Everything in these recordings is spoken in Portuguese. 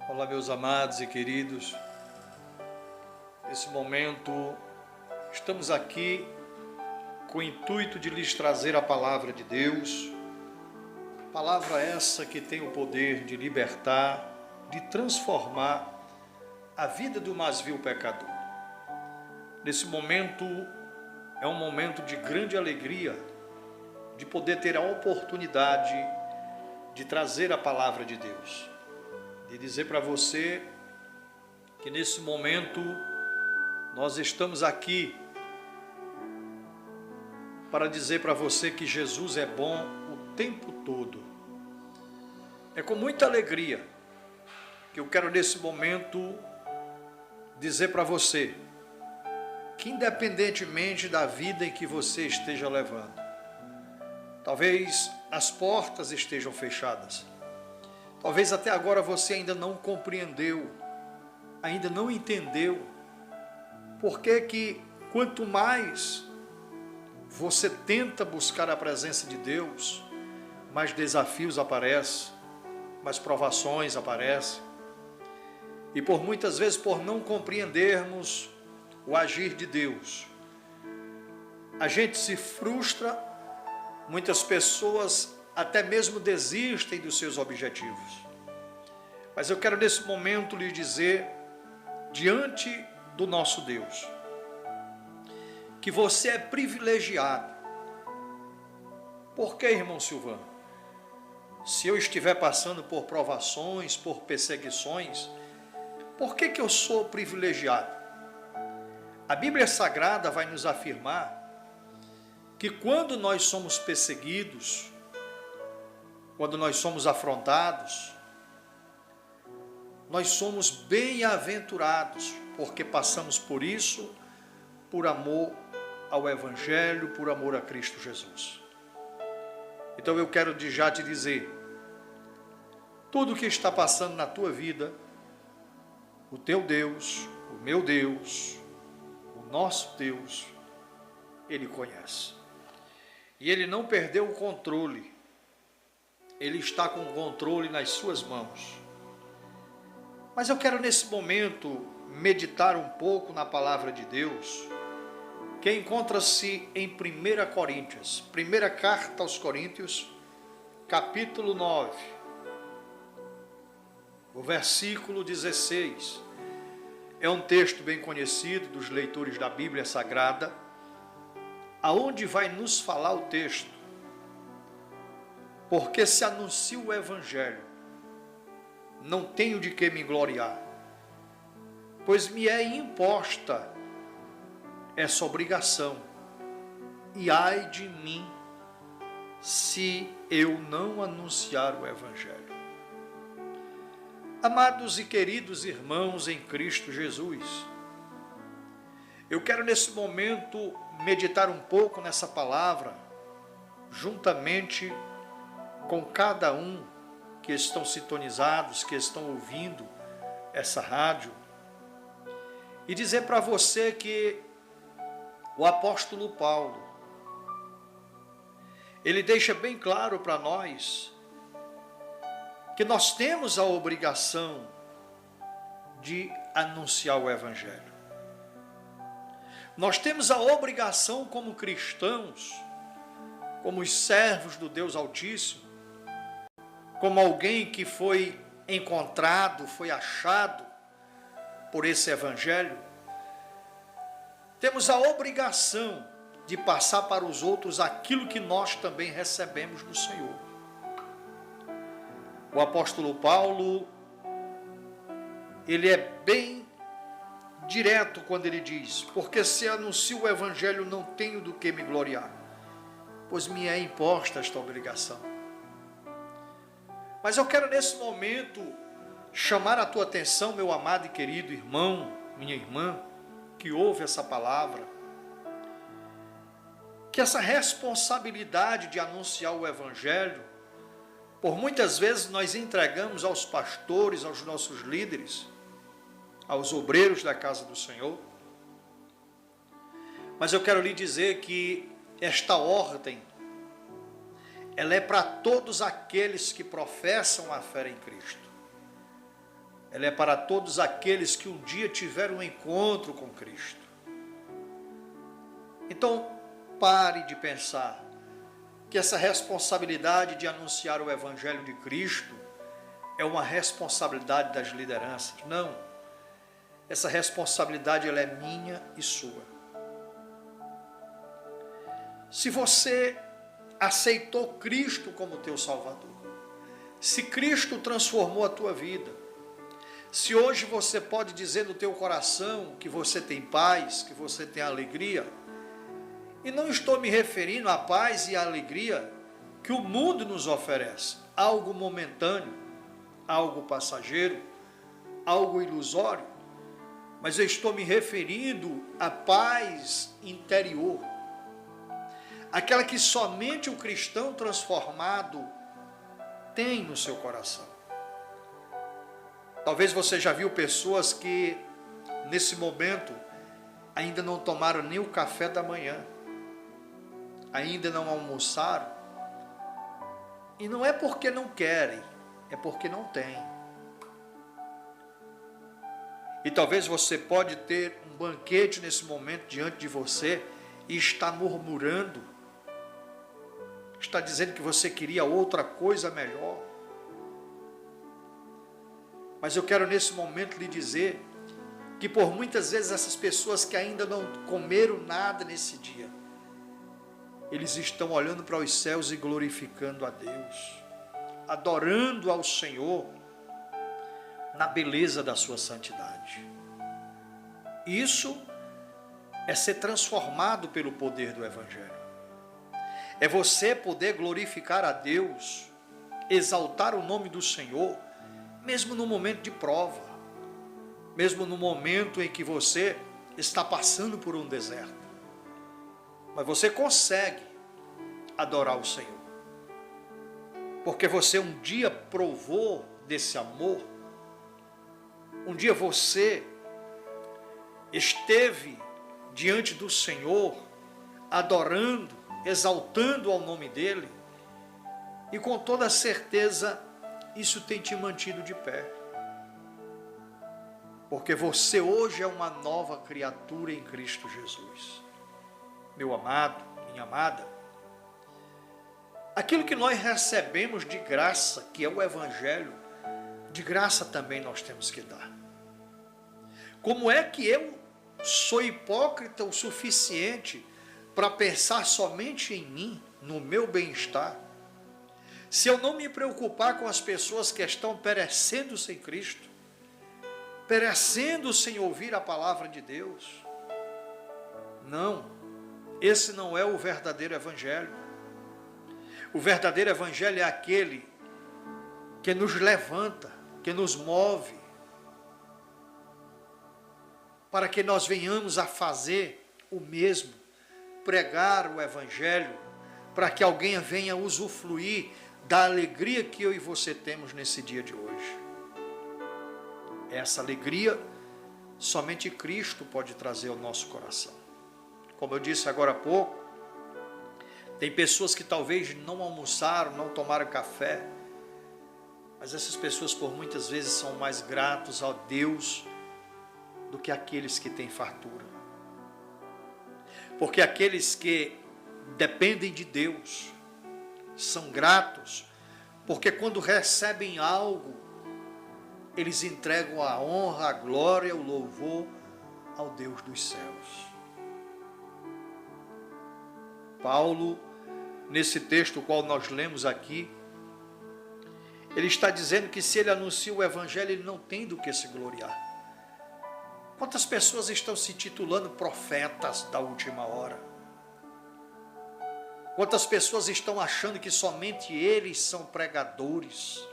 Olá, meus amados e queridos. Nesse momento, estamos aqui com o intuito de lhes trazer a palavra de Deus, palavra essa que tem o poder de libertar, de transformar a vida do mais vil pecador. Nesse momento, é um momento de grande alegria, de poder ter a oportunidade de trazer a palavra de Deus, de dizer para você que nesse momento nós estamos aqui para dizer para você que Jesus é bom o tempo todo. É com muita alegria que eu quero nesse momento dizer para você que independentemente da vida em que você esteja levando, talvez as portas estejam fechadas, talvez até agora você ainda não compreendeu, ainda não entendeu por que quanto mais você tenta buscar a presença de Deus, mais desafios aparecem, mais provações aparecem. E por muitas vezes, por não compreendermos o agir de Deus, a gente se frustra, muitas pessoas até mesmo desistem dos seus objetivos. Mas eu quero nesse momento lhe dizer, diante do nosso Deus, que você é privilegiado. Por que, irmão Silvano? Se eu estiver passando por provações, por perseguições, por que eu sou privilegiado? A Bíblia Sagrada vai nos afirmar que quando nós somos perseguidos, quando nós somos afrontados, nós somos bem-aventurados, porque passamos por isso, por amor ao Evangelho, por amor a Cristo Jesus. Então eu quero já te dizer, tudo que está passando na tua vida, o teu Deus, o meu Deus, o nosso Deus, Ele conhece. E Ele não perdeu o controle, Ele está com o controle nas suas mãos. Mas eu quero nesse momento meditar um pouco na palavra de Deus, que encontra-se em 1 Coríntios, primeira carta aos Coríntios, capítulo 9, o versículo 16. É um texto bem conhecido dos leitores da Bíblia Sagrada, aonde vai nos falar o texto: porque se anuncio o Evangelho, não tenho de que me gloriar, pois me é imposta essa obrigação, e ai de mim se eu não anunciar o Evangelho. Amados e queridos irmãos em Cristo Jesus, eu quero nesse momento meditar um pouco nessa palavra, juntamente com cada um que estão sintonizados, que estão ouvindo essa rádio, e dizer para você que o apóstolo Paulo, ele deixa bem claro para nós que nós temos a obrigação de anunciar o Evangelho. Nós temos a obrigação como cristãos, como os servos do Deus Altíssimo, como alguém que foi encontrado, foi achado por esse Evangelho, temos a obrigação de passar para os outros aquilo que nós também recebemos do Senhor. O apóstolo Paulo, ele é bem direto quando ele diz: porque se anuncio o Evangelho, não tenho do que me gloriar, pois me é imposta esta obrigação. Mas eu quero nesse momento chamar a tua atenção, meu amado e querido irmão, minha irmã, que ouve essa palavra, que essa responsabilidade de anunciar o Evangelho, por muitas vezes nós entregamos aos pastores, aos nossos líderes, aos obreiros da casa do Senhor, Mas eu quero lhe dizer que esta ordem, ela é para todos aqueles que professam a fé em Cristo. Ela é para todos aqueles que um dia tiveram um encontro com Cristo. Então, pare de pensar que essa responsabilidade de anunciar o Evangelho de Cristo é uma responsabilidade das lideranças. Não. Essa responsabilidade ela é minha e sua. Se você aceitou Cristo como teu Salvador, se Cristo transformou a tua vida, se hoje você pode dizer no teu coração que você tem paz, que você tem alegria, e não estou me referindo à paz e à alegria que o mundo nos oferece, algo momentâneo, algo passageiro, algo ilusório, mas eu estou me referindo à paz interior, aquela que somente o cristão transformado tem no seu coração. Talvez você já viu pessoas que, nesse momento, ainda não tomaram nem o café da manhã, ainda não almoçaram, e não é porque não querem, é porque não têm. E talvez você pode ter um banquete nesse momento diante de você e está murmurando, está dizendo que você queria outra coisa melhor. Mas eu quero nesse momento lhe dizer que por muitas vezes essas pessoas que ainda não comeram nada nesse dia, eles estão olhando para os céus e glorificando a Deus, adorando ao Senhor na beleza da sua santidade. Isso é ser transformado pelo poder do Evangelho. É você poder glorificar a Deus, exaltar o nome do Senhor, mesmo no momento de prova, mesmo no momento em que você está passando por um deserto. Mas você consegue adorar o Senhor, porque você um dia provou desse amor, um dia você esteve diante do Senhor, adorando, exaltando ao nome dEle, e com toda certeza isso tem te mantido de pé, porque você hoje é uma nova criatura em Cristo Jesus. Meu amado, minha amada, aquilo que nós recebemos de graça, que é o Evangelho, de graça também nós temos que dar. Como é que eu sou hipócrita o suficiente para pensar somente em mim, no meu bem-estar, se eu não me preocupar com as pessoas que estão perecendo sem Cristo, perecendo sem ouvir a palavra de Deus? Não, esse não é o verdadeiro Evangelho. O verdadeiro Evangelho é aquele que nos levanta, que nos move, para que nós venhamos a fazer o mesmo, pregar o Evangelho, para que alguém venha usufruir da alegria que eu e você temos nesse dia de hoje. Essa alegria somente Cristo pode trazer ao nosso coração. Como eu disse agora há pouco, tem pessoas que talvez não almoçaram, não tomaram café, mas essas pessoas por muitas vezes são mais gratos a Deus do que aqueles que têm fartura. Porque aqueles que dependem de Deus são gratos, porque quando recebem algo, eles entregam a honra, a glória, o louvor ao Deus dos céus. Paulo, nesse texto qual nós lemos aqui, ele está dizendo que se ele anuncia o Evangelho, ele não tem do que se gloriar. Quantas pessoas estão se titulando profetas da última hora? Quantas pessoas estão achando que somente eles são pregadores,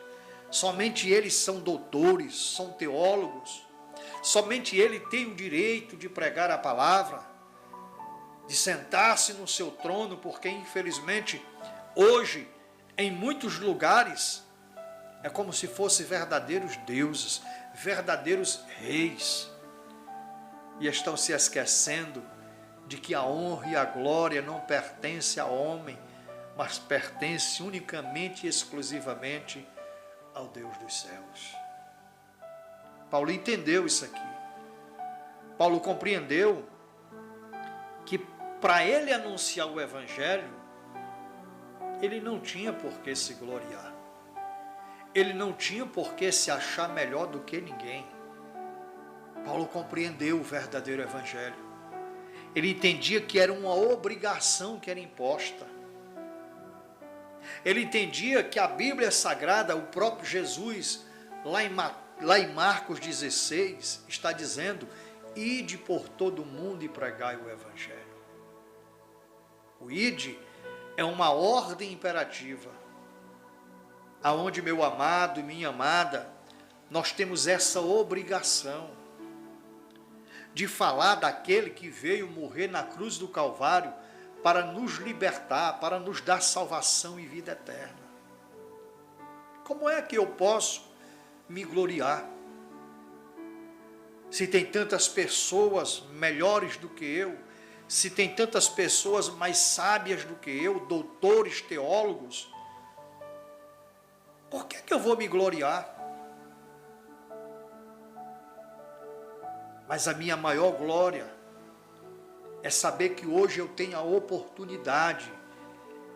somente eles são doutores, são teólogos, somente ele tem o direito de pregar a palavra, de sentar-se no seu trono, porque infelizmente hoje em muitos lugares é como se fossem verdadeiros deuses, verdadeiros reis, e estão se esquecendo de que a honra e a glória não pertencem a homem, mas pertence unicamente e exclusivamente ao Deus dos céus. Paulo entendeu isso aqui. Paulo compreendeu que para ele anunciar o Evangelho, ele não tinha por que se gloriar. Ele não tinha por que se achar melhor do que ninguém. Paulo compreendeu o verdadeiro Evangelho. Ele entendia que era uma obrigação que era imposta. Ele entendia que a Bíblia Sagrada, o próprio Jesus, lá em Marcos 16, está dizendo: ide por todo o mundo e pregai o Evangelho. O ide é uma ordem imperativa, aonde, meu amado e minha amada, nós temos essa obrigação de falar daquele que veio morrer na cruz do Calvário para nos libertar, para nos dar salvação e vida eterna. Como é que eu posso me gloriar se tem tantas pessoas melhores do que eu, se tem tantas pessoas mais sábias do que eu, doutores, teólogos? Por que eu vou me gloriar? Mas a minha maior glória é saber que hoje eu tenho a oportunidade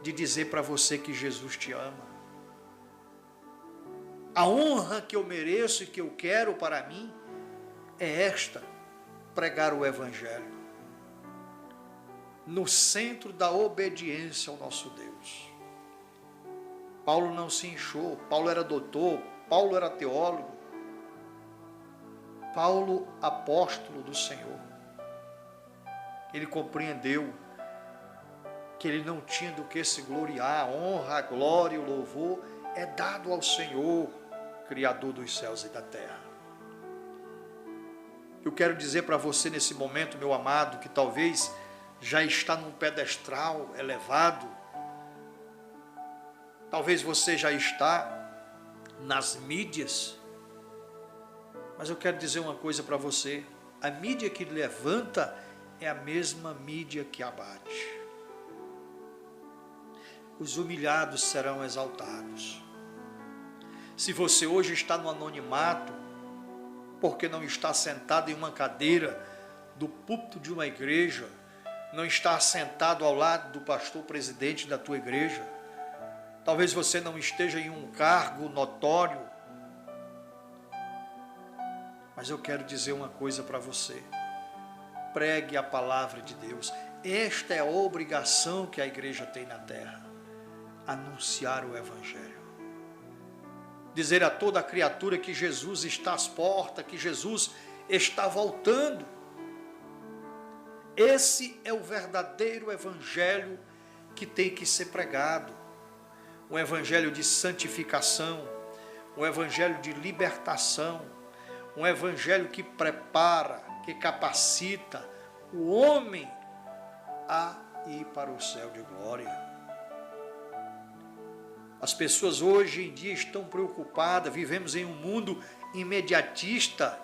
de dizer para você que Jesus te ama. A honra que eu mereço e que eu quero para mim é esta: pregar o Evangelho no centro da obediência ao nosso Deus. Paulo não se inchou, Paulo era doutor, Paulo era teólogo, Paulo, apóstolo do Senhor. Ele compreendeu que ele não tinha do que se gloriar. A honra, a glória e o louvor é dado ao Senhor, Criador dos céus e da terra. Eu quero dizer para você nesse momento, meu amado, que talvez já está num pedestal elevado, talvez você já está nas mídias, mas eu quero dizer uma coisa para você: a mídia que levanta é a mesma mídia que abate. Os humilhados serão exaltados. Se você hoje está no anonimato, porque não está sentado em uma cadeira do púlpito de uma igreja, não está sentado ao lado do pastor presidente da tua igreja, talvez você não esteja em um cargo notório, mas eu quero dizer uma coisa para você: pregue a palavra de Deus. Esta é a obrigação que a igreja tem na terra: anunciar o Evangelho. Dizer a toda a criatura que Jesus está às portas, que Jesus está voltando. Esse é o verdadeiro Evangelho que tem que ser pregado. Um Evangelho de santificação, um Evangelho de libertação, um Evangelho que prepara, que capacita o homem a ir para o céu de glória. As pessoas hoje em dia estão preocupadas. Vivemos em um mundo imediatista,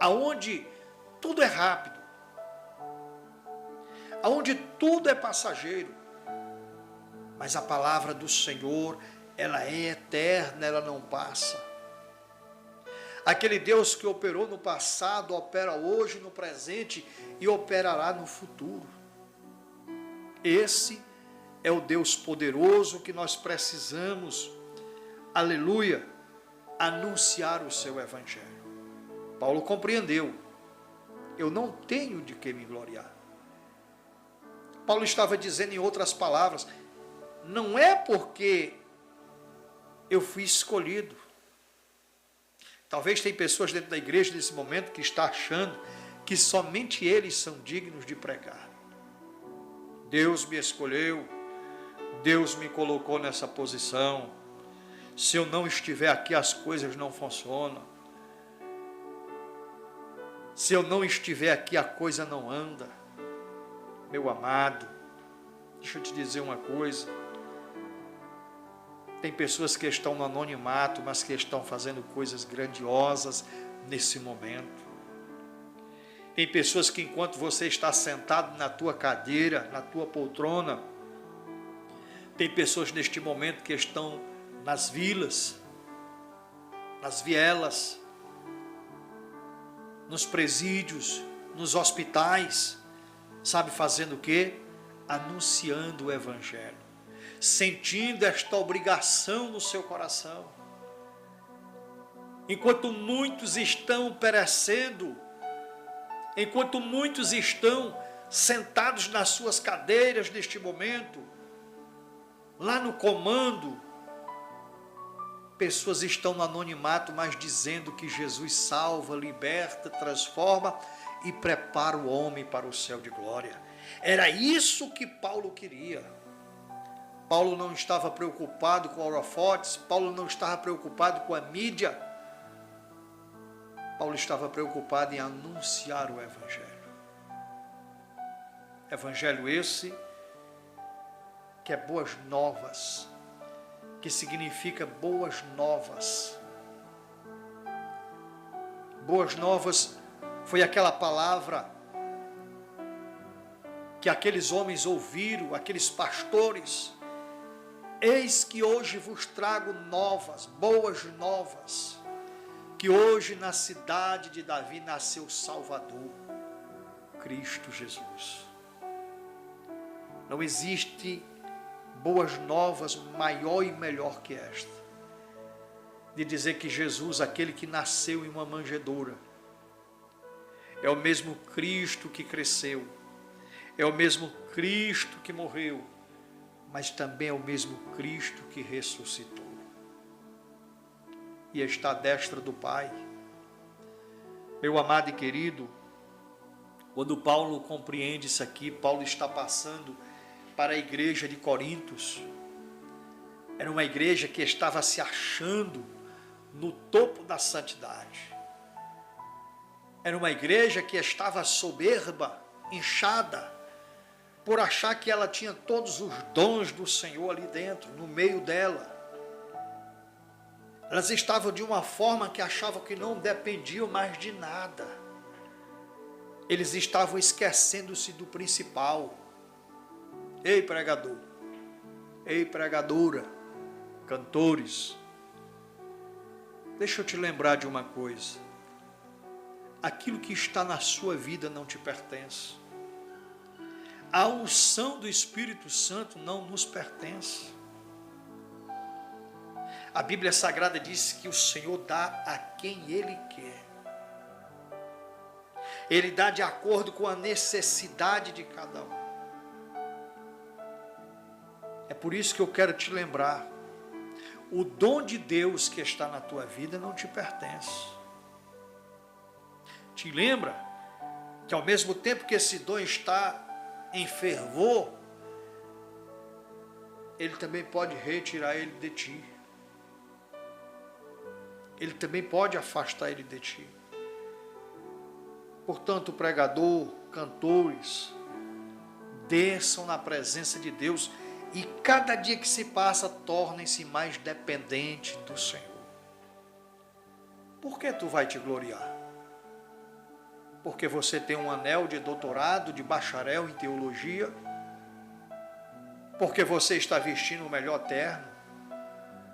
aonde tudo é rápido, aonde tudo é passageiro. Mas a palavra do Senhor, ela é eterna, ela não passa. Aquele Deus que operou no passado, opera hoje, no presente e operará no futuro. Esse é o Deus poderoso que nós precisamos, aleluia, anunciar o seu Evangelho. Paulo compreendeu: eu não tenho de que me gloriar. Paulo estava dizendo, em outras palavras, não é porque eu fui escolhido. Talvez tem pessoas dentro da igreja nesse momento que está achando que somente eles são dignos de pregar. Deus me escolheu, Deus me colocou nessa posição. Se eu não estiver aqui, as coisas não funcionam. Se eu não estiver aqui, a coisa não anda. Meu amado, deixa eu te dizer uma coisa. Tem pessoas que estão no anonimato, mas que estão fazendo coisas grandiosas nesse momento. Tem pessoas que enquanto você está sentado na tua cadeira, na tua poltrona, tem pessoas neste momento que estão nas vilas, nas vielas, nos presídios, nos hospitais, sabe fazendo o quê? Anunciando o Evangelho, sentindo esta obrigação no seu coração. Enquanto muitos estão perecendo, enquanto muitos estão sentados nas suas cadeiras neste momento, lá no comando, pessoas estão no anonimato, mas dizendo que Jesus salva, liberta, transforma e prepara o homem para o céu de glória. Era isso que Paulo queria. Paulo não estava preocupado com holofotes, Paulo não estava preocupado com a mídia. Paulo estava preocupado em anunciar o Evangelho. Evangelho esse que é boas novas, que significa boas novas. Boas novas foi aquela palavra que aqueles homens ouviram, aqueles pastores. Eis que hoje vos trago novas, boas novas, que hoje na cidade de Davi nasceu o Salvador, Cristo Jesus. Não existe boas novas maior e melhor que esta, de dizer que Jesus, aquele que nasceu em uma manjedoura, é o mesmo Cristo que cresceu, é o mesmo Cristo que morreu, mas também é o mesmo Cristo que ressuscitou e está à destra do Pai. Meu amado e querido, quando Paulo compreende isso aqui, Paulo está passando para a igreja de Corintos. Era uma igreja que estava se achando no topo da santidade. Era uma igreja que estava soberba, inchada, por achar que ela tinha todos os dons do Senhor ali dentro, no meio dela. Elas estavam de uma forma que achavam que não dependiam mais de nada. Eles estavam esquecendo-se do principal. Ei, pregador, ei, pregadora, cantores, deixa eu te lembrar de uma coisa. Aquilo que está na sua vida não te pertence. A unção do Espírito Santo não nos pertence. A Bíblia Sagrada diz que o Senhor dá a quem Ele quer. Ele dá de acordo com a necessidade de cada um. É por isso que eu quero te lembrar, o dom de Deus que está na tua vida não te pertence. Te lembra que ao mesmo tempo que esse dom está em fervor, Ele também pode retirar ele de ti. Ele também pode afastar ele de ti. Portanto, pregador, cantores, desçam na presença de Deus e cada dia que se passa, tornem-se mais dependentes do Senhor. Por que tu vai te gloriar? Porque você tem um anel de doutorado, de bacharel em teologia? Porque você está vestindo o melhor terno?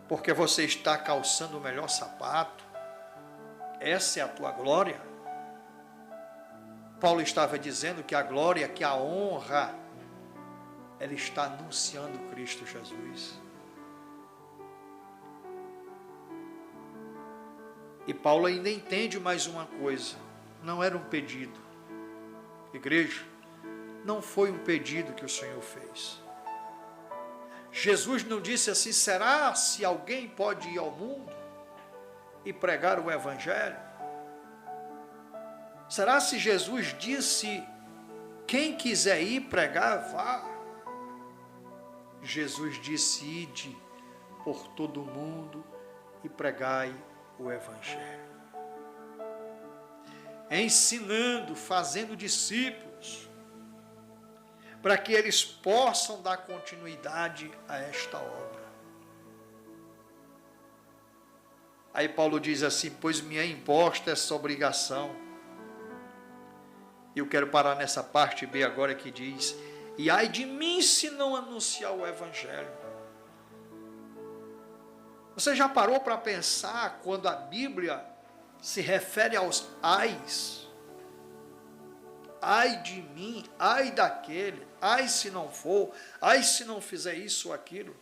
Porque você está calçando o melhor sapato? Essa é a tua glória? Paulo estava dizendo que a glória, que a honra, ela está anunciando Cristo Jesus. E Paulo ainda entende mais uma coisa. Não era um pedido. Igreja, não foi um pedido que o Senhor fez. Jesus não disse assim: será se alguém pode ir ao mundo e pregar o Evangelho? Será se Jesus disse: quem quiser ir pregar, vá? Jesus disse: ide por todo o mundo e pregai o Evangelho. Ensinando, fazendo discípulos, para que eles possam dar continuidade a esta obra. Aí Paulo diz assim: pois me é imposta essa obrigação, E eu quero parar nessa parte B agora que diz: e ai de mim se não anunciar o Evangelho. Você já parou para pensar quando a Bíblia se refere aos ais? Ai de mim, ai daquele, ai se não for, ai se não fizer isso ou aquilo.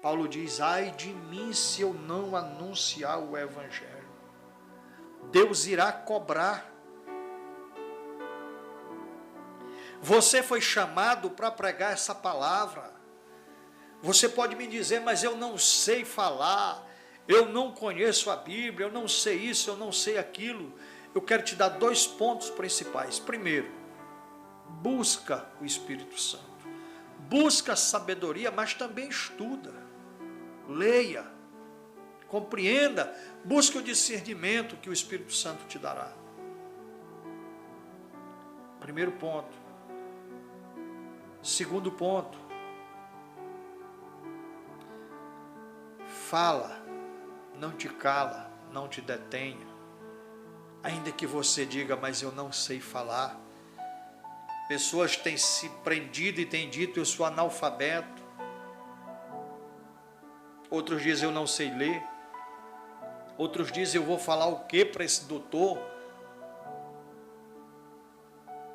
Paulo diz: ai de mim se eu não anunciar o Evangelho. Deus irá cobrar. Você foi chamado para pregar essa palavra. Você pode me dizer: mas eu não sei falar, eu não conheço a Bíblia, eu não sei isso, eu não sei aquilo. Eu quero te dar 2 pontos principais. Primeiro, busca o Espírito Santo. Busca a sabedoria, mas também estuda. Leia, compreenda, busque o discernimento que o Espírito Santo te dará. Primeiro ponto. Segundo ponto, fala, não te cala, não te detenha. Ainda que você diga: mas eu não sei falar. Pessoas têm se prendido e têm dito: eu sou analfabeto. Outros dizem: eu não sei ler. Outros dizem: eu vou falar o que para esse doutor?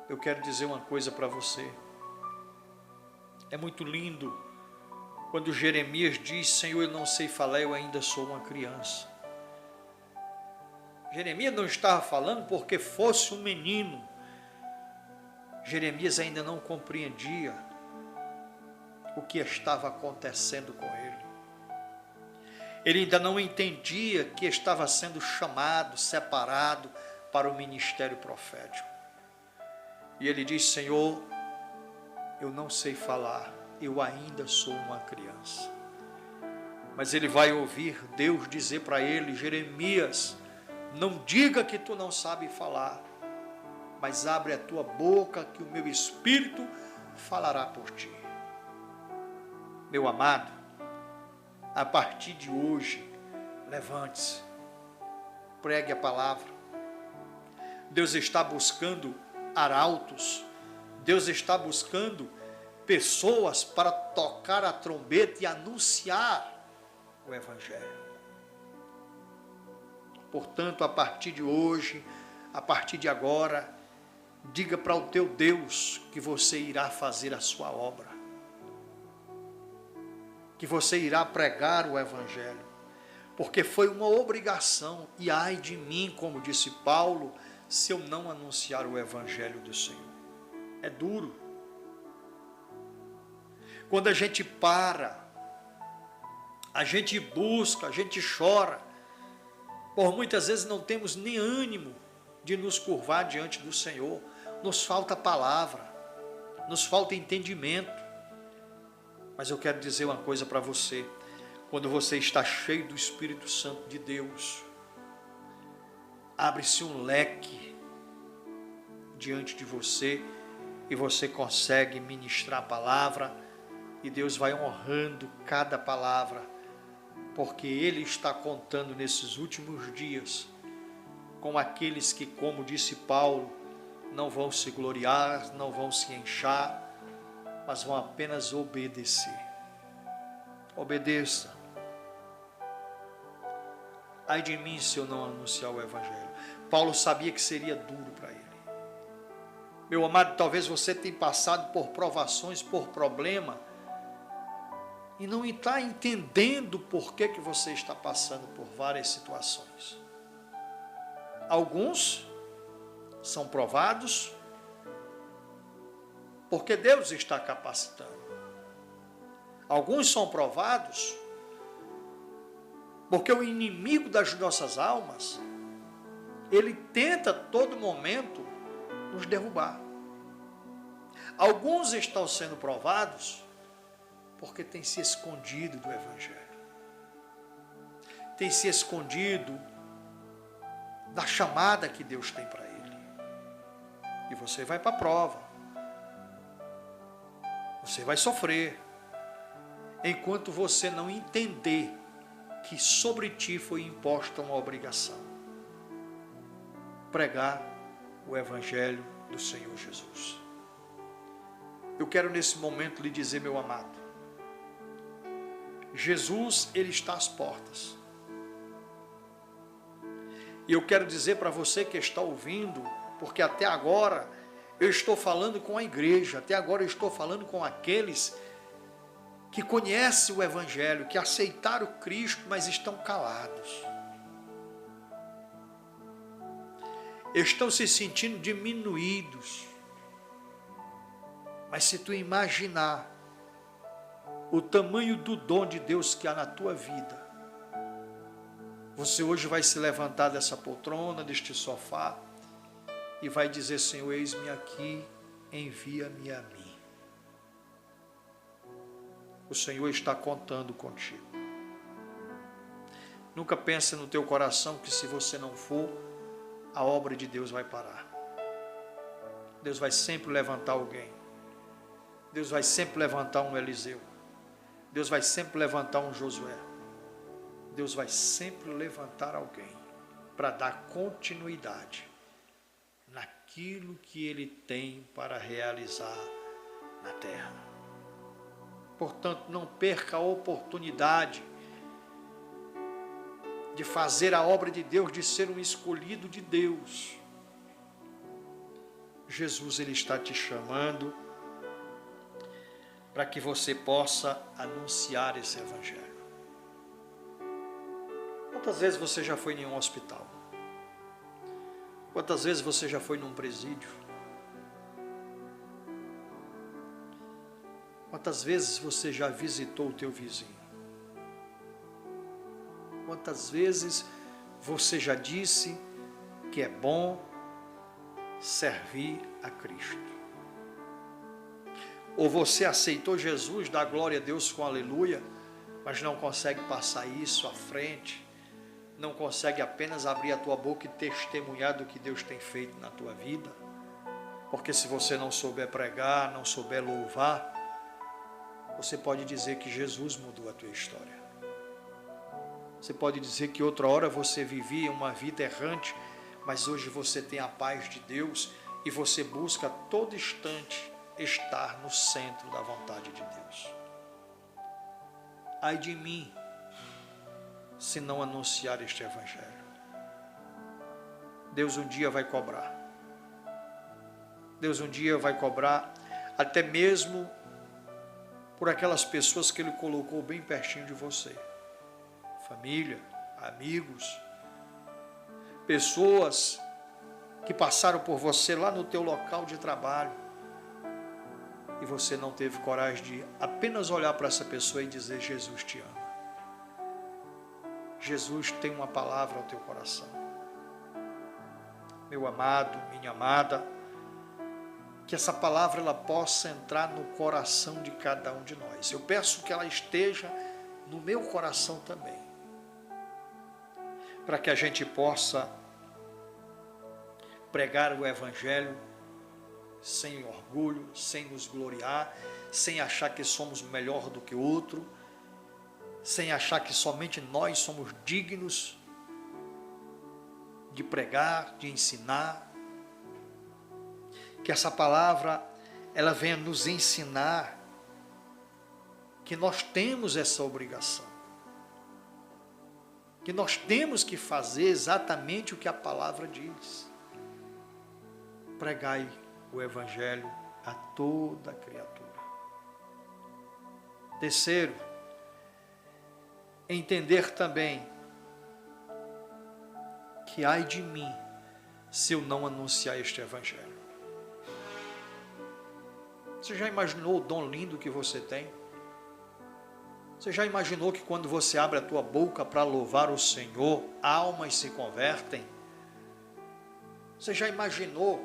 Eu quero dizer uma coisa para você. É muito lindo quando Jeremias diz: Senhor, eu não sei falar, eu ainda sou uma criança. Jeremias não estava falando porque fosse um menino. Jeremias ainda não compreendia o que estava acontecendo com ele. Ele ainda não entendia que estava sendo chamado, separado para o ministério profético. E ele diz: Senhor, eu não sei falar, eu ainda sou uma criança. Mas ele vai ouvir Deus dizer para ele: Jeremias, não diga que tu não sabe falar, mas abre a tua boca que o meu Espírito falará por ti. Meu amado, a partir de hoje, levante-se, pregue a palavra. Deus está buscando arautos, Deus está buscando pessoas para tocar a trombeta e anunciar o Evangelho. Portanto, a partir de hoje, a partir de agora, diga para o teu Deus que você irá fazer a sua obra, que você irá pregar o Evangelho, porque foi uma obrigação. E ai de mim, como disse Paulo, se eu não anunciar o Evangelho do Senhor. É duro. Quando a gente para, a gente busca, a gente chora, por muitas vezes não temos nem ânimo de nos curvar diante do Senhor. Nos falta palavra, nos falta entendimento. Mas eu quero dizer uma coisa para você: quando você está cheio do Espírito Santo de Deus, abre-se um leque diante de você e você consegue ministrar a palavra, e Deus vai honrando cada palavra, porque Ele está contando nesses últimos dias com aqueles que, como disse Paulo, não vão se gloriar, não vão se enchar, mas vão apenas obedecer. Obedeça. Ai de mim se eu não anunciar o Evangelho. Paulo sabia que seria duro para ele. Meu amado, talvez você tenha passado por provações, por problema, e não está entendendo por que você está passando por várias situações. Alguns são provados porque Deus está capacitando. Alguns são provados porque o inimigo das nossas almas, ele tenta a todo momento nos derrubar. Alguns estão sendo provados porque tem se escondido do Evangelho, tem se escondido da chamada que Deus tem para ele. E você vai para a prova, você vai sofrer, enquanto você não entender que sobre ti foi imposta uma obrigação: pregar o Evangelho do Senhor Jesus. Eu quero nesse momento lhe dizer, meu amado, Jesus, Ele está às portas. E eu quero dizer para você que está ouvindo, porque até agora eu estou falando com a igreja, até agora eu estou falando com aqueles que conhecem o Evangelho, que aceitaram Cristo, mas estão calados. Estão se sentindo diminuídos. Mas se tu imaginar o tamanho do dom de Deus que há na tua vida, você hoje vai se levantar dessa poltrona, deste sofá, e vai dizer, Senhor, eis-me aqui, envia-me a mim. O Senhor está contando contigo. Nunca pense no teu coração que se você não for, a obra de Deus vai parar. Deus vai sempre levantar alguém. Deus vai sempre levantar um Eliseu. Deus vai sempre levantar um Josué. Deus vai sempre levantar alguém para dar continuidade naquilo que Ele tem para realizar na terra. Portanto, não perca a oportunidade de fazer a obra de Deus, de ser um escolhido de Deus. Jesus, Ele está te chamando para que você possa anunciar esse Evangelho. Quantas vezes você já foi em um hospital? Quantas vezes você já foi num presídio? Quantas vezes você já visitou o teu vizinho? Quantas vezes você já disse que é bom servir a Cristo? Ou você aceitou Jesus, dá glória a Deus com aleluia, mas não consegue passar isso à frente, não consegue apenas abrir a tua boca e testemunhar do que Deus tem feito na tua vida? Porque se você não souber pregar, não souber louvar, você pode dizer que Jesus mudou a tua história. Você pode dizer que outra hora você vivia uma vida errante, mas hoje você tem a paz de Deus e você busca a todo instante estar no centro da vontade de Deus. Ai de mim, se não anunciar este Evangelho. Deus um dia vai cobrar. Deus um dia vai cobrar, até mesmo por aquelas pessoas que Ele colocou bem pertinho de você. Família, amigos, pessoas que passaram por você lá no teu local de trabalho e você não teve coragem de apenas olhar para essa pessoa e dizer, Jesus te ama. Jesus tem uma palavra ao teu coração. Meu amado, minha amada, que essa palavra ela possa entrar no coração de cada um de nós. Eu peço que ela esteja no meu coração também, para que a gente possa pregar o Evangelho sem orgulho, sem nos gloriar, sem achar que somos melhor do que o outro, sem achar que somente nós somos dignos de pregar, de ensinar. Que essa palavra ela venha nos ensinar que nós temos essa obrigação, que nós temos que fazer exatamente o que a palavra diz. Pregai o Evangelho a toda criatura. Terceiro, entender também que ai de mim se eu não anunciar este Evangelho. Você já imaginou o dom lindo que você tem? Você já imaginou que quando você abre a tua boca para louvar o Senhor, almas se convertem? Você já imaginou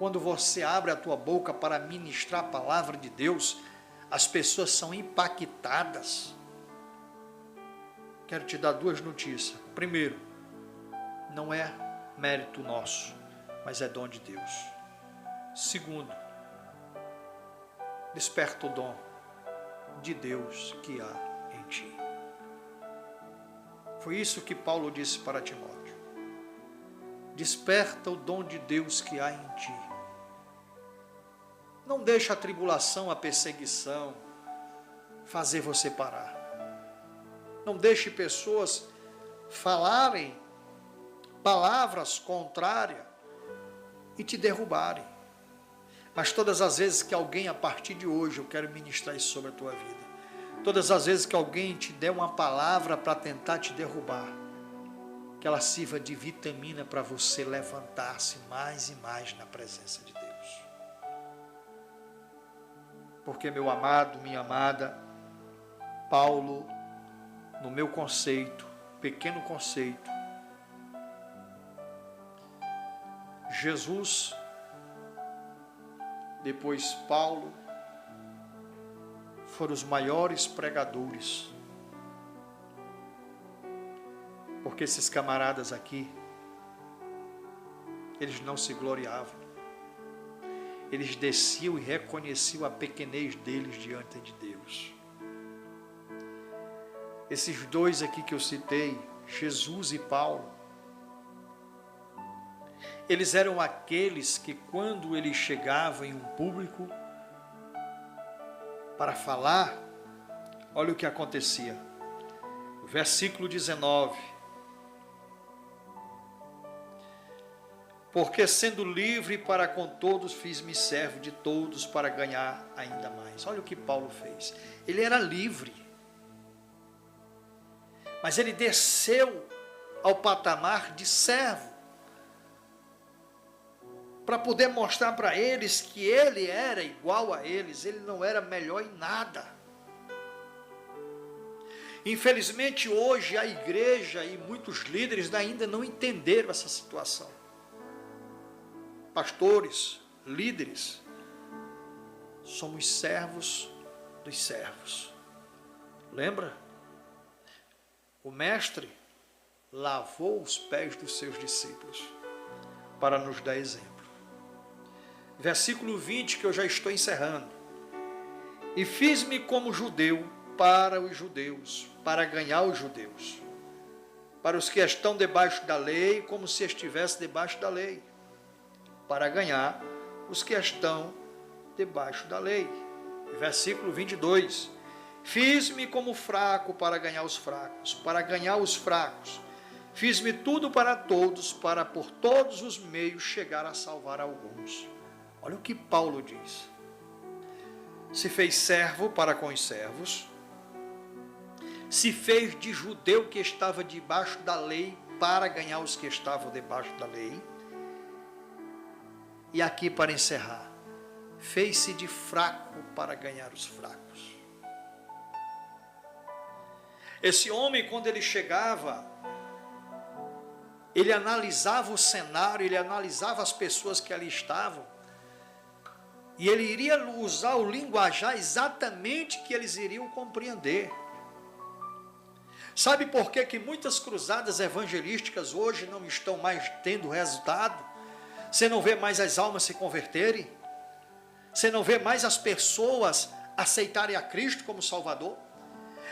quando você abre a tua boca para ministrar a palavra de Deus, as pessoas são impactadas? Quero te dar duas notícias. Primeiro, não é mérito nosso, mas é dom de Deus. Segundo, desperta o dom de Deus que há em ti. Foi isso que Paulo disse para Timóteo. Desperta o dom de Deus que há em ti. Não deixa a tribulação, a perseguição fazer você parar. Não deixe pessoas falarem palavras contrárias e te derrubarem. Mas todas as vezes que alguém, a partir de hoje, eu quero ministrar isso sobre a tua vida. Todas as vezes que alguém te der uma palavra para tentar te derrubar, que ela sirva de vitamina para você levantar-se mais e mais na presença de Deus. Porque, meu amado, minha amada, Paulo, no meu conceito, pequeno conceito, Jesus, depois Paulo, foram os maiores pregadores. Porque esses camaradas aqui, eles não se gloriavam. Eles desciam e reconheciam a pequenez deles diante de Deus. Esses dois aqui que eu citei, Jesus e Paulo, eles eram aqueles que, quando eles chegavam em um público para falar, olha o que acontecia. Versículo 19. Porque sendo livre para com todos, fiz-me servo de todos para ganhar ainda mais. Olha o que Paulo fez. Ele era livre, mas ele desceu ao patamar de servo, para poder mostrar para eles que ele era igual a eles, ele não era melhor em nada. Infelizmente hoje a igreja e muitos líderes ainda não entenderam essa situação. Pastores, líderes, somos servos dos servos. Lembra? O mestre lavou os pés dos seus discípulos para nos dar exemplo. Versículo 20, que eu já estou encerrando. E fiz-me como judeu para os judeus, para ganhar os judeus. Para os que estão debaixo da lei, como se estivesse debaixo da lei. Para ganhar os que estão debaixo da lei. Versículo 22. Fiz-me como fraco para ganhar os fracos, para ganhar os fracos. Fiz-me tudo para todos, para por todos os meios chegar a salvar alguns. Olha o que Paulo diz. Se fez servo para com os servos, se fez de judeu que estava debaixo da lei para ganhar os que estavam debaixo da lei. E aqui, para encerrar, fez-se de fraco para ganhar os fracos. Esse homem, quando ele chegava, ele analisava o cenário, ele analisava as pessoas que ali estavam, e ele iria usar o linguajar exatamente que eles iriam compreender. Sabe por que muitas cruzadas evangelísticas hoje não estão mais tendo resultado? Você não vê mais as almas se converterem? Você não vê mais as pessoas aceitarem a Cristo como Salvador?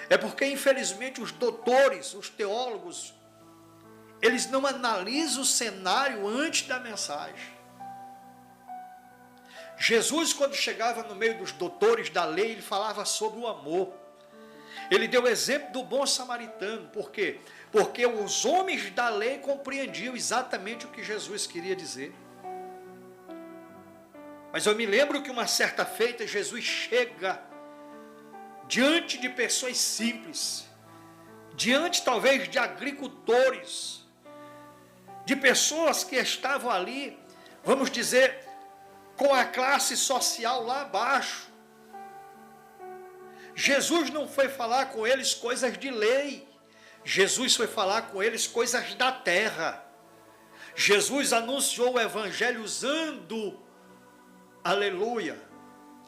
É porque, infelizmente, os doutores, os teólogos, eles não analisam o cenário antes da mensagem. Jesus, quando chegava no meio dos doutores da lei, ele falava sobre o amor. Ele deu o exemplo do bom samaritano. Por quê? Porque os homens da lei compreendiam exatamente o que Jesus queria dizer. Mas eu me lembro que uma certa feita, Jesus chega diante de pessoas simples, diante talvez de agricultores, de pessoas que estavam ali, vamos dizer, com a classe social lá abaixo. Jesus não foi falar com eles coisas de lei, Jesus foi falar com eles coisas da terra. Jesus anunciou o evangelho usando, aleluia,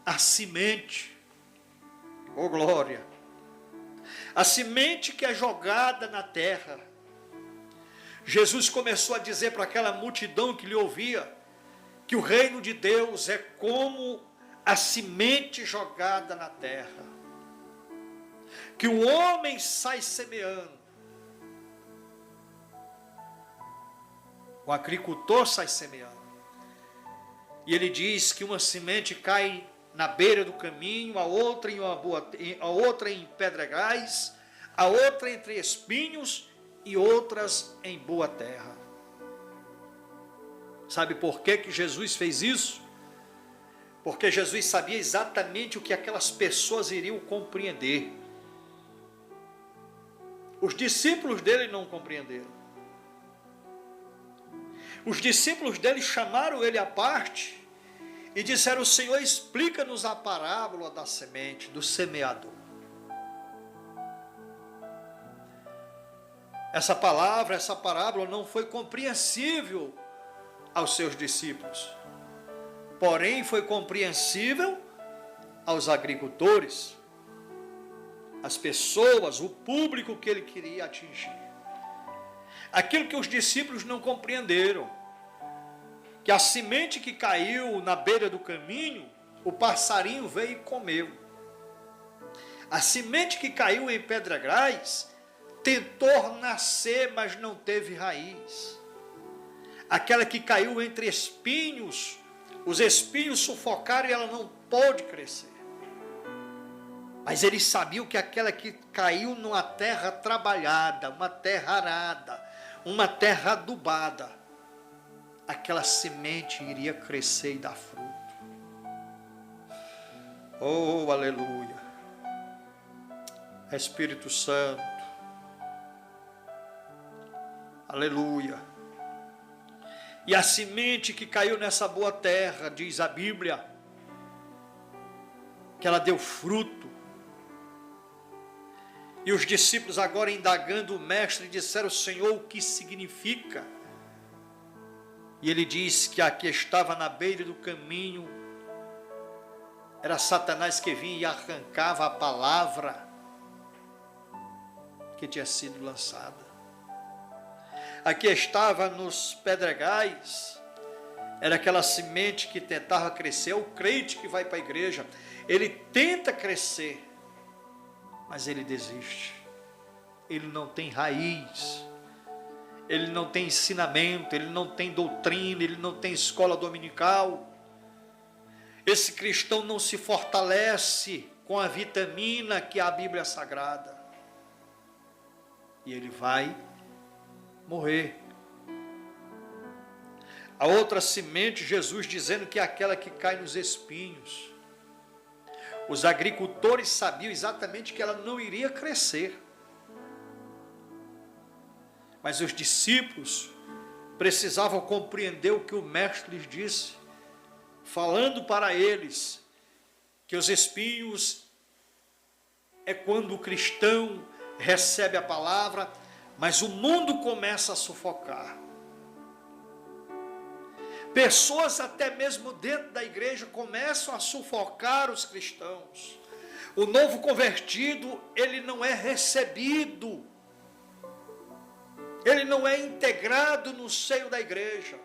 a semente. Oh glória! A semente que é jogada na terra. Jesus começou a dizer para aquela multidão que lhe ouvia, que o reino de Deus é como a semente jogada na terra. Que o homem sai semeando. O agricultor sai semeando. E ele diz que uma semente cai na beira do caminho, a outra em pedregais, a outra entre espinhos e outras em boa terra. Sabe por que Jesus fez isso? Porque Jesus sabia exatamente o que aquelas pessoas iriam compreender. Os discípulos dele não compreenderam. Os discípulos dele chamaram ele à parte e disseram: Senhor, explica-nos a parábola da semente, do semeador. Essa parábola não foi compreensível aos seus discípulos, porém foi compreensível aos agricultores, às pessoas, o público que ele queria atingir. Aquilo que os discípulos não compreenderam, que a semente que caiu na beira do caminho, o passarinho veio e comeu. A semente que caiu em pedregais tentou nascer, mas não teve raiz. Aquela que caiu entre espinhos, os espinhos sufocaram e ela não pôde crescer. Mas eles sabiam que aquela que caiu numa terra trabalhada, uma terra arada, uma terra adubada, aquela semente iria crescer e dar fruto. Oh, aleluia! Espírito Santo, aleluia! E a semente que caiu nessa boa terra, diz a Bíblia, que ela deu fruto. E os discípulos, agora indagando o mestre, disseram: Senhor, o que significa? E ele diz que a que estava na beira do caminho era Satanás, que vinha e arrancava a palavra que tinha sido lançada. A que estava nos pedregais era aquela semente que tentava crescer. É o crente que vai para a igreja, ele tenta crescer, mas ele desiste. Ele não tem raiz, ele não tem ensinamento, ele não tem doutrina, ele não tem escola dominical. Esse cristão não se fortalece com a vitamina que é a Bíblia Sagrada. E ele vai morrer. A outra semente, Jesus dizendo que é aquela que cai nos espinhos. Os agricultores sabiam exatamente que ela não iria crescer. Mas os discípulos precisavam compreender o que o mestre lhes disse, falando para eles que os espinhos é quando o cristão recebe a palavra, mas o mundo começa a sufocar. Pessoas até mesmo dentro da igreja começam a sufocar os cristãos. O novo convertido, ele não é recebido, ele não é integrado no seio da igreja.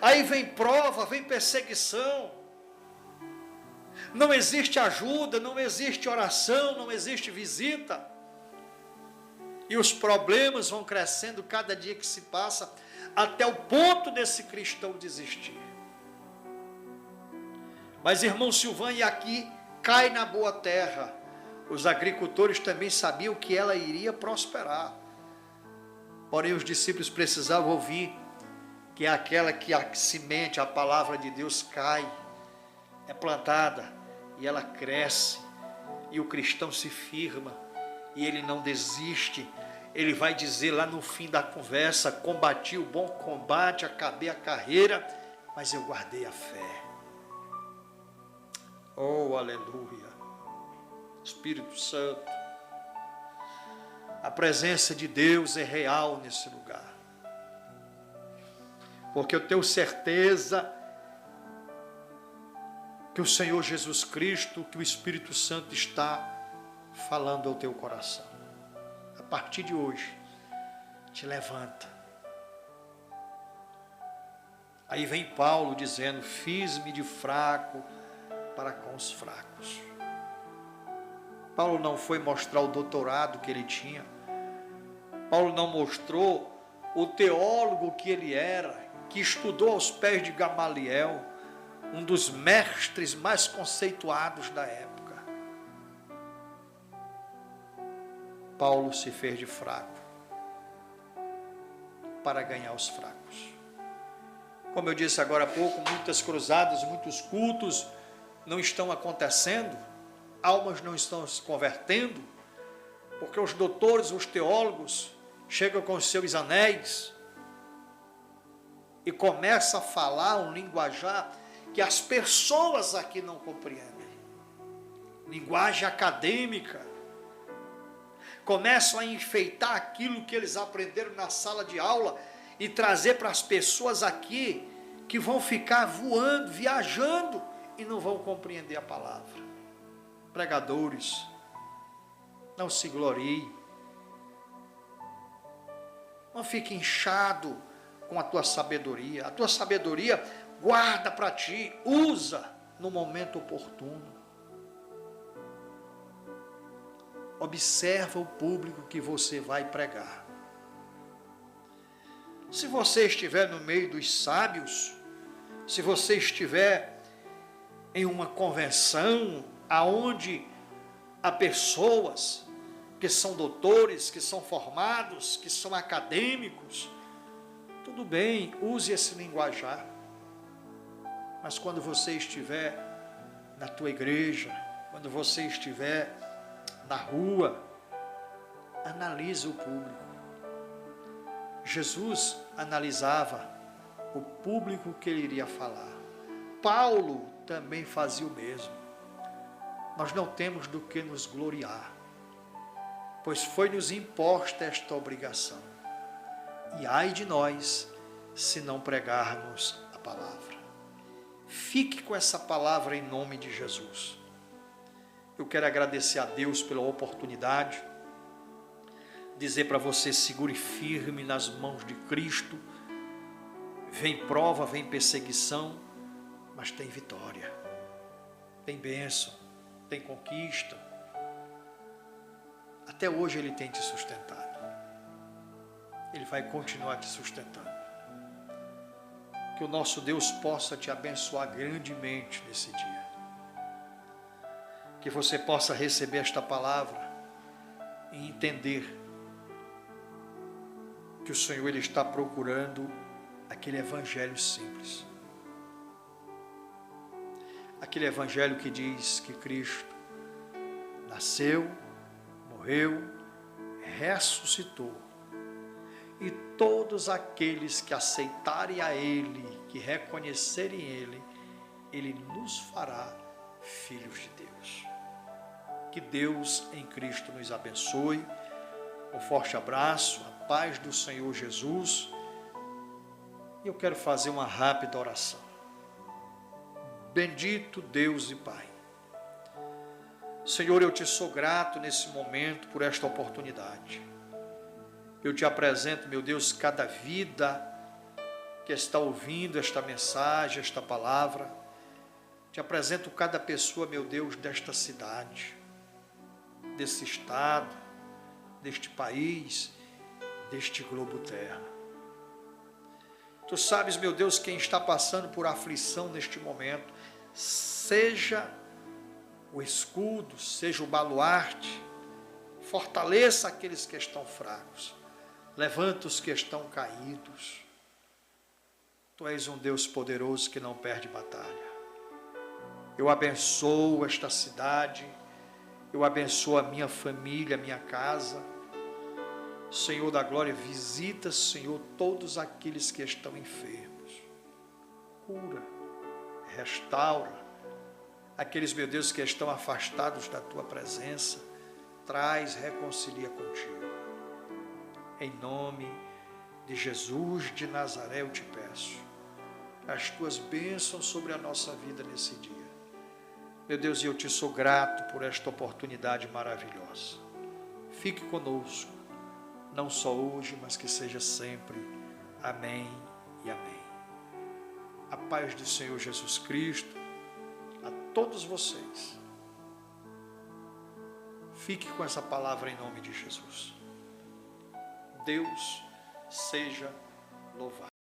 Aí vem prova, vem perseguição, não existe ajuda, não existe oração, não existe visita, e os problemas vão crescendo cada dia que se passa, até o ponto desse cristão desistir. Mas, irmão Silvano, e aqui cai na boa terra. Os agricultores também sabiam que ela iria prosperar, porém os discípulos precisavam ouvir que é aquela que a semente, a palavra de Deus cai, é plantada e ela cresce, e o cristão se firma e ele não desiste. Ele vai dizer lá no fim da conversa: combati o bom combate, acabei a carreira, mas eu guardei a fé. Oh, aleluia! Espírito Santo, a presença de Deus é real nesse lugar, porque eu tenho certeza que o Senhor Jesus Cristo, que o Espírito Santo está falando ao teu coração. A partir de hoje, te levanta. Aí vem Paulo dizendo: fiz-me de fraco para com os fracos. Paulo não foi mostrar o doutorado que ele tinha. Paulo não mostrou o teólogo que ele era, que estudou aos pés de Gamaliel, um dos mestres mais conceituados da época. Paulo se fez de fraco para ganhar os fracos. Como eu disse agora há pouco, muitas cruzadas, muitos cultos não estão acontecendo, almas não estão se convertendo, porque os doutores, os teólogos, chegam com os seus anéis e começam a falar um linguajar que as pessoas aqui não compreendem. Linguagem acadêmica. Começam a enfeitar aquilo que eles aprenderam na sala de aula e trazer para as pessoas aqui que vão ficar voando, viajando e não vão compreender a palavra. Pregadores, não se gloriem. Não fique inchado com a tua sabedoria. A tua sabedoria guarda para ti, usa no momento oportuno. Observa o público que você vai pregar. Se você estiver no meio dos sábios, se você estiver em uma convenção aonde há pessoas que são doutores, que são formados, que são acadêmicos, tudo bem, use esse linguajar. Mas quando você estiver na tua igreja, quando você estiver na rua, analise o público. Jesus analisava o público que ele iria falar. Paulo também fazia o mesmo. Nós não temos do que nos gloriar, pois foi-nos imposta esta obrigação. E ai de nós, se não pregarmos a palavra. Fique com essa palavra em nome de Jesus. Eu quero agradecer a Deus pela oportunidade, dizer para você, segure firme nas mãos de Cristo. Vem prova, vem perseguição, mas tem vitória, tem bênção, tem conquista. Até hoje Ele tem te sustentado. Ele vai continuar te sustentando. Que o nosso Deus possa te abençoar grandemente nesse dia. Que você possa receber esta palavra e entender que o Senhor Ele está procurando aquele evangelho simples. Aquele evangelho que diz que Cristo nasceu, morreu, ressuscitou. E todos aqueles que aceitarem a Ele, que reconhecerem Ele, Ele nos fará filhos de Deus. Que Deus em Cristo nos abençoe. Um forte abraço, a paz do Senhor Jesus. E eu quero fazer uma rápida oração. Bendito Deus e Pai. Senhor, eu te sou grato nesse momento por esta oportunidade. Eu te apresento, meu Deus, cada vida que está ouvindo esta mensagem, esta palavra. Te apresento cada pessoa, meu Deus, desta cidade, desse estado, deste país, deste globo terra. Tu sabes, meu Deus, quem está passando por aflição neste momento, seja o escudo, seja o baluarte, fortaleça aqueles que estão fracos, levanta os que estão caídos. Tu és um Deus poderoso que não perde batalha. Eu abençoo esta cidade, eu abençoo a minha família, a minha casa. Senhor da glória, visita, Senhor, todos aqueles que estão enfermos. Cura, restaura. Aqueles, meu Deus, que estão afastados da Tua presença, traz, reconcilia contigo. Em nome de Jesus de Nazaré eu te peço, as Tuas bênçãos sobre a nossa vida nesse dia. Meu Deus, eu te sou grato por esta oportunidade maravilhosa. Fique conosco, não só hoje, mas que seja sempre. Amém e amém. A paz do Senhor Jesus Cristo a todos vocês. Fique com essa palavra em nome de Jesus. Deus seja louvado.